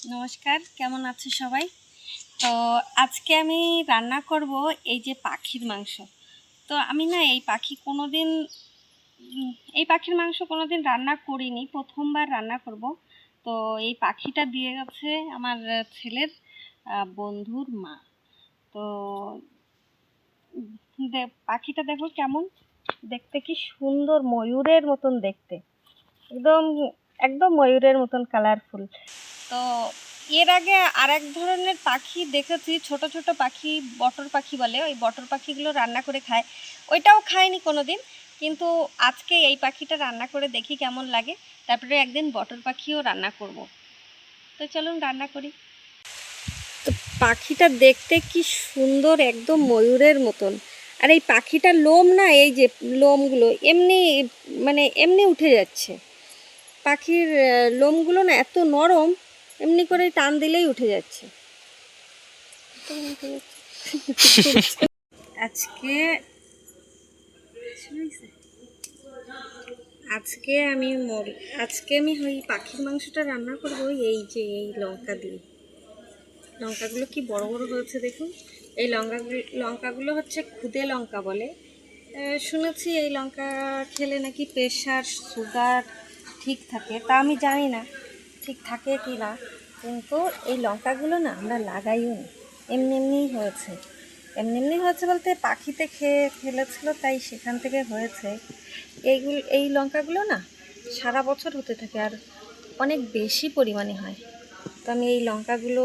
নমস্কার, কেমন আছো সবাই? তো আজকে আমি রান্না করব এই যে পাখির মাংস। তো আমি না এই পাখির মাংস কোনোদিন রান্না করিনি, প্রথমবার রান্না করব। তো এই পাখিটা দিয়ে গেছে আমার ছেলের বন্ধুর মা। তো পাখিটা দেখো কেমন দেখতে, কি সুন্দর, ময়ূরের মতন দেখতে, একদম একদম ময়ূরের মতন কালারফুল। তো এর আগে আরেক ধরনের পাখি দেখেছি, ছোট ছোট পাখি, বটর পাখি বলে, ওই বটর পাখিগুলো রান্না করে খায়, ওইটাও খাইনি কোনো দিন। কিন্তু আজকে এই পাখিটা রান্না করে দেখি কেমন লাগে, তারপরে একদিন বটর পাখিও রান্না করব। তো চলুন রান্না করি। তো পাখিটা দেখতে কি সুন্দর, একদম ময়ূরের মতন। আর এই পাখিটার লোম না, এই যে লোমগুলো এমনি এমনি উঠে যাচ্ছে। পাখির লোমগুলো না এত নরম, এমনি করে টান দিলেই উঠে যাচ্ছে। আজকে আজকে আমি ওই পাখির মাংসটা রান্না করবো এই যে এই লঙ্কা দিয়ে। লঙ্কাগুলো কি বড় বড় হয়েছে দেখুন। এই লঙ্কাগুলো হচ্ছে খুদে লঙ্কা বলে। শুনেছি এই লঙ্কা খেলে নাকি প্রেশার, সুগার ঠিক থাকে। তা আমি জানি না ঠিক থাকে কি না, কিন্তু এই লঙ্কাগুলো না আমরা লাগাইও নি, এমনিই হয়েছে। এমনি হয়েছে বলতে পাখিতে খেয়ে ফেলেছিল, তাই সেখান থেকে হয়েছে। এই লঙ্কাগুলো না সারা বছর হতে থাকে, আর অনেক বেশি পরিমাণে হয়। তো আমি এই লঙ্কাগুলো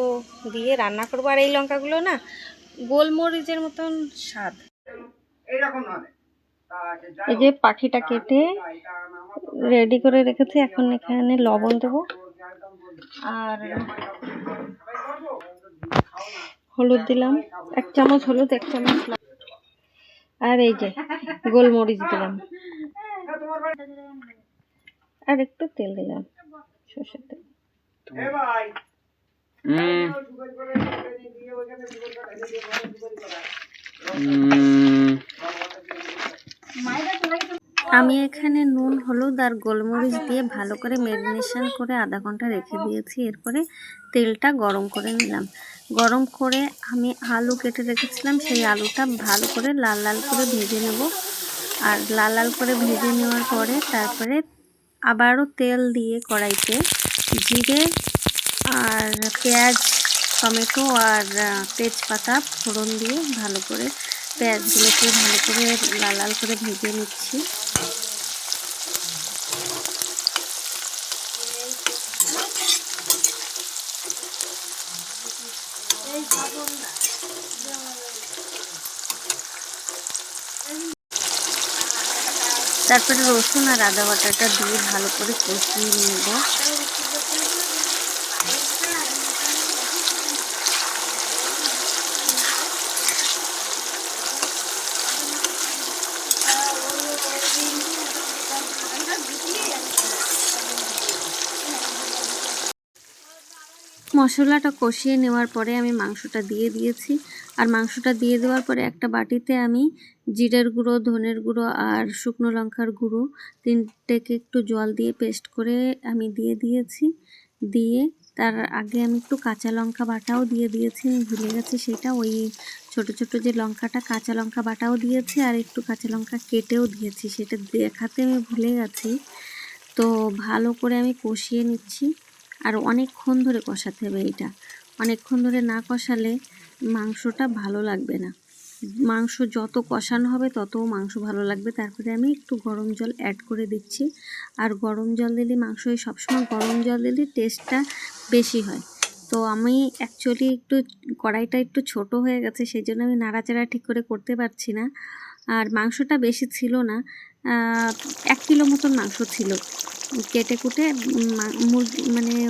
দিয়ে রান্না করবো। আর এই লঙ্কাগুলো না গোলমরিচের মতন স্বাদ। এই যে পাখিটা কেটে রেডি করে রেখেছি, এখন এখানে লবণ দেবো আর হলুদ দিলাম, 1 চামচ হলুদ, 1 চামচ, আর এই যে গোলমরিচ দিলাম, আর একটু তেল দিলাম, সরষের তেল। আমি এখানে নুন, হলুদ আর গোলমরিচ দিয়ে ভালো করে ম্যারিনেশন করে আধা ঘন্টা রেখে দিয়েছি। এরপরে তেলটা গরম করে নিলাম। গরম করে আমি আলু কেটে রেখেছিলাম, সেই আলুটা ভালো করে লাল লাল করে ভেজে নেব। আর লাল লাল করে ভেজে নেওয়ার পরে তারপরে আবারও তেল দিয়ে কড়াইতে জিরে আর পেঁয়াজ, টমেটো আর তেজপাতা ফোড়ন দিয়ে ভালো করে পেঁয়াজগুলোকে ভালো করে লাল লাল করে ভেজে নিচ্ছি। তারপরে রসুন আর আদা বাটাটা দিয়ে ভালো করে কষিয়ে নেব। মশলাটা কষিয়ে নেওয়ার পরে আমি মাংসটা দিয়ে দিয়েছি। আর মাংসটা দিয়ে দেওয়ার পরে একটা বাটিতে আমি জিরের গুঁড়ো, ধনের গুঁড়ো আর শুকনো লঙ্কার গুঁড়ো 3টেকে একটু জল দিয়ে পেস্ট করে আমি দিয়ে দিয়েছি। দিয়ে তার আগে আমি একটু কাঁচা লঙ্কা বাটাও দিয়ে দিয়েছি, আমি ভুলে গেছি সেটা। ওই ছোট ছোট যে লঙ্কাটা, কাঁচা লঙ্কা বাটাও দিয়েছি, আর একটু কাঁচা লঙ্কা কেটেও দিয়েছি, সেটা দেখাতে আমি ভুলে গেছি। তো ভালো করে আমি কষিয়ে নিচ্ছি। আর অনেকক্ষণ ধরে কষাতে হবে এটা, অনেকক্ষণ ধরে না কষালে মাংসটা ভালো লাগবে না। মাংস যত কষানো হবে তত মাংস ভালো লাগবে। তারপরে আমি একটু গরম জল অ্যাড করে দিচ্ছি। আর গরম জল দিলে মাংসই সবসময় গরম জল দিলে টেস্টটা বেশি হয়। তো আমি অ্যাকচুয়ালি কড়াইটা একটু ছোট হয়ে গেছে, সেই জন্য আমি নাড়াচাড়া ঠিক করে করতে পারছি না। আর মাংসটা বেশি ছিল না, 1 কিলো মতন মাংস ছিল। কেটে কুটে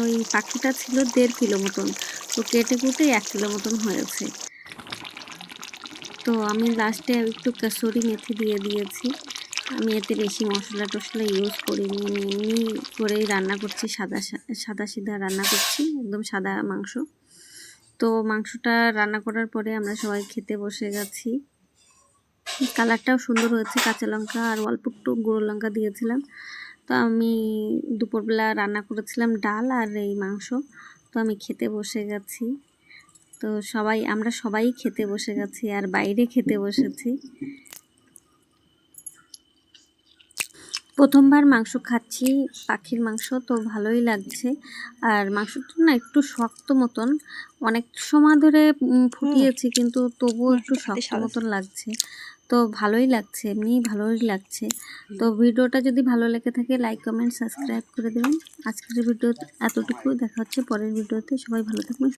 ওই পাখিটা ছিল 1.5 কিলো মতন, তো কেটে কুটে 1 কিলো মতন হয়েছে। তো আমি লাস্টে একটু কসুরি মেথি দিয়ে দিয়েছি। আমি এতে বেশি মশলা টশলা ইউজ করিনি, আমি এমনি করেই রান্না করছি, সাদা সিধা রান্না করছি, একদম সাদা মাংস। তো মাংসটা রান্না করার পরে আমরা সবাই খেতে বসে গেছি। কালারটাও সুন্দর হয়েছে, কাঁচা লঙ্কা আর অল্প একটু গুঁড়ো লঙ্কা দিয়েছিলাম। তো আমি দুপুরবেলা রান্না করেছিলাম ডাল আর এই মাংস। তো আমি খেতে বসে গেছি। তো আমরা সবাই খেতে বসে গেছি আর বাইরে খেতে বসেছি। প্রথমবার মাংস খাচ্ছি, পাখির মাংস, তো ভালোই লাগছে। আর মাংসটা না একটু শক্ত মতন, অনেক সময় ধরে ফুটিয়েছি কিন্তু তবুও একটু শক্ত মতন লাগছে। তো ভালোই লাগছে, এমনিই ভালোই লাগছে। তো ভিডিওটা যদি ভালো লেগে থাকে লাইক কমেন্ট সাবস্ক্রাইব করে দেবেন। আজকের ভিডিও এতটুকু, দেখা হচ্ছে পরের ভিডিওতে। সবাই ভালো থাকবেন।